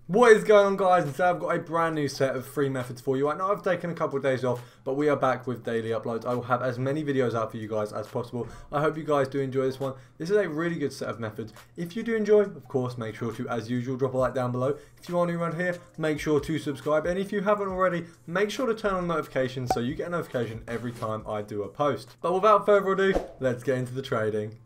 What is going on, guys? And today I've got a brand new set of free methods for you. I know I've taken a couple of days off, but we are back with daily uploads. I will have as many videos out for you guys as possible. I hope you guys do enjoy this one. This is a really good set of methods. If you do enjoy, of course, make sure to, as usual, drop a like down below. If you are new around here, make sure to subscribe. And if you haven't already, make sure to turn on notifications so you get a notification every time I do a post. But without further ado, let's get into the trading.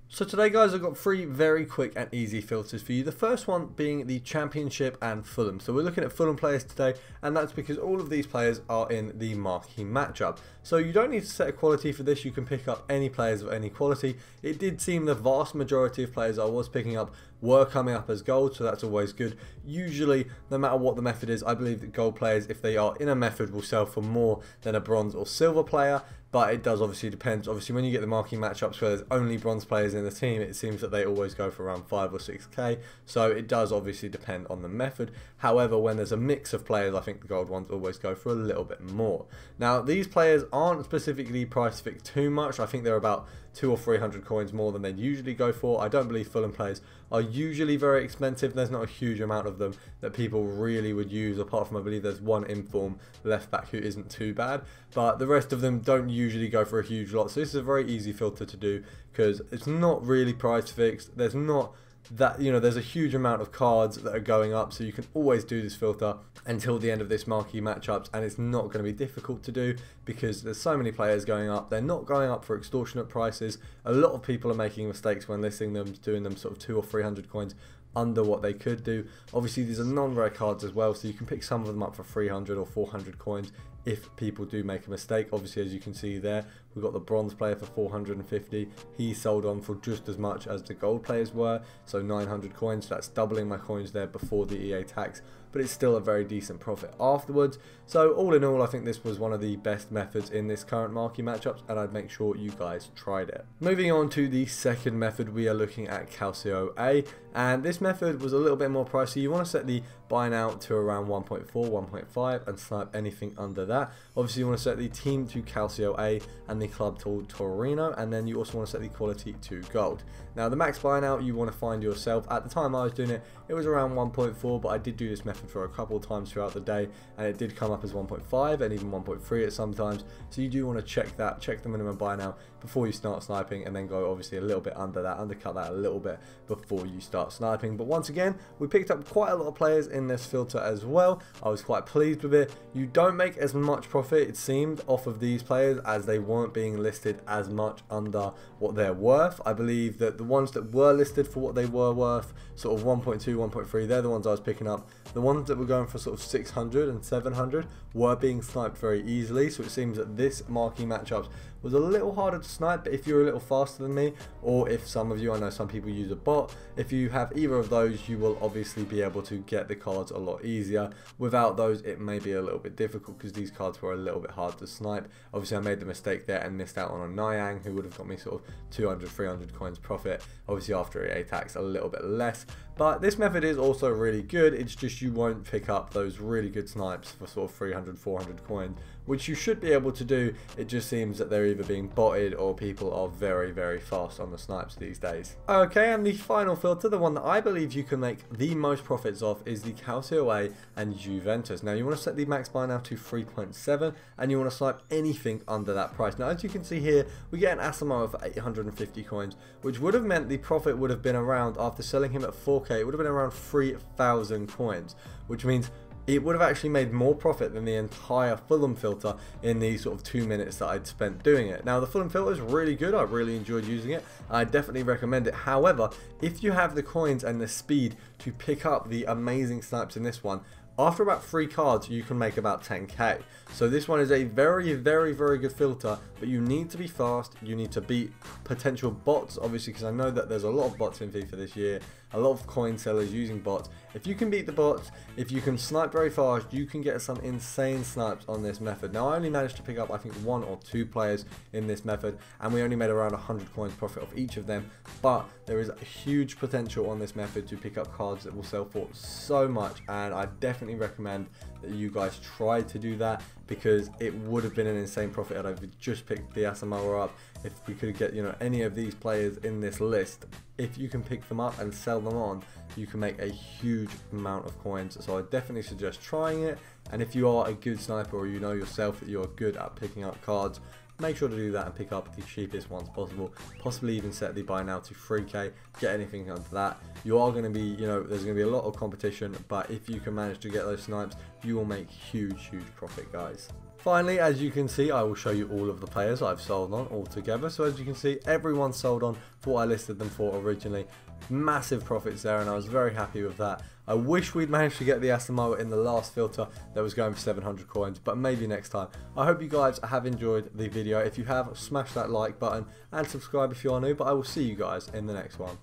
So today, guys, I've got three very quick and easy filters for you. The first one being the Championship and Fulham. So we're looking at Fulham players today, and that's because all of these players are in the marquee matchup. So you don't need to set a quality for this. You can pick up any players of any quality. It did seem the vast majority of players I was picking up were coming up as gold, so that's always good. Usually, no matter what the method is, I believe that gold players, if they are in a method, will sell for more than a bronze or silver player. But it does obviously depend. Obviously, when you get the marquee matchups where there's only bronze players in the team, it seems that they always go for around 5 or 6k. So it does obviously depend on the method. However, when there's a mix of players, I think the gold ones always go for a little bit more. Now, these players aren't specifically price fixed too much. I think they're about 200 or 300 coins more than they'd usually go for. I don't believe Fulham players are usually very expensive. There's not a huge amount of them that people really would use, apart from I believe there's one inform left back who isn't too bad, but the rest of them don't usually go for a huge lot. So this is a very easy filter to do because it's not really price fixed. There's not that, you know, there's a huge amount of cards that are going up, so you can always do this filter until the end of this marquee matchups, and it's not going to be difficult to do because there's so many players going up. They're not going up for extortionate prices. A lot of people are making mistakes when listing them, doing them sort of 200 or 300 coins under what they could do. Obviously, these are non-rare cards as well, so you can pick some of them up for 300 or 400 coins if people do make a mistake. Obviously, as you can see there, we've got the bronze player for 450. He sold on for just as much as the gold players were, so 900 coins. That's doubling my coins there before the EA tax, but it's still a very decent profit afterwards. So all in all, I think this was one of the best methods in this current marquee matchups, and I'd make sure you guys tried it. Moving on to the second method, we are looking at Calcio A, and this method was a little bit more pricey. You want to set the buy now to around 1.4, 1.5 and snipe anything under that. Obviously, you want to set the team to Calcio A and the club to Torino, and then you also want to set the quality to gold. Now, the max buy now you want to find yourself. At the time I was doing it, it was around 1.4, but I did do this method for a couple of times throughout the day, and it did come up as 1.5 and even 1.3 at some times. So you do want to check that, check the minimum buy now before you start sniping, and then go obviously a little bit under that, undercut that a little bit before you start sniping. But once again, we picked up quite a lot of players in this filter as well. I was quite pleased with it. You don't make as much profit, it seemed, off of these players as they weren't being listed as much under what they're worth. I believe that the ones that were listed for what they were worth, sort of 1.2, 1.3, they're the ones I was picking up. The ones that were going for sort of 600 and 700 were being sniped very easily. So it seems that this marquee matchups was a little harder to snipe, but if you're a little faster than me, or if some of you, I know some people use a bot, if you have either of those, you will obviously be able to get the cards a lot easier. Without those, it may be a little bit difficult because these cards were a little bit hard to snipe. Obviously, I made the mistake there and missed out on a Niang, who would have got me sort of 200, 300 coins profit. Obviously, after EA tax, a little bit less. But this method is also really good. It's just you won't pick up those really good snipes for sort of 300, 400 coins, which you should be able to do. It just seems that they're either being botted or people are very, very fast on the snipes these days. Okay, and the final filter, the one that I believe you can make the most profits off, is the Calcio A and Juventus. Now, you want to set the max buy now to 3.7, and you want to snipe anything under that price. Now, as you can see here, we get an Asamoah for 850 coins, which would have meant the profit would have been around, after selling him at 4k, it would have been around 3,000 coins, which means it would have actually made more profit than the entire Fulham filter in the sort of 2 minutes that I'd spent doing it. Now, the Fulham filter is really good. I really enjoyed using it. I definitely recommend it. However, if you have the coins and the speed to pick up the amazing snipes in this one, after about 3 cards, you can make about 10k. So this one is a very, very, very good filter, but you need to be fast. You need to beat potential bots, obviously, because I know that there's a lot of bots in FIFA this year. A lot of coin sellers using bots. If you can beat the bots, if you can snipe very fast, you can get some insane snipes on this method. Now, I only managed to pick up, I think, 1 or 2 players in this method, and we only made around 100 coins profit off each of them. But there is a huge potential on this method to pick up cards that will sell for so much, and I definitely definitely recommend that you guys try to do that, because it would have been an insane profit had I just picked the Asamoah up. If we could get, you know, any of these players in this list, if you can pick them up and sell them on, you can make a huge amount of coins. So I definitely suggest trying it. And if you are a good sniper, or you know yourself that you're good at picking up cards, make sure to do that and pick up the cheapest ones possible. Possibly even set the buy now to 3k, get anything under that. You are going to be, you know, there's going to be a lot of competition, but if you can manage to get those snipes, you will make huge profit, guys. Finally, as you can see, I will show you all of the players I've sold on all together. So as you can see, everyone's sold on for what I listed them for originally. Massive profits there, and I was very happy with that. I wish we'd managed to get the Asamoah in the last filter that was going for 700 coins, but maybe next time. I hope you guys have enjoyed the video. If you have, smash that like button and subscribe if you are new, but I will see you guys in the next one.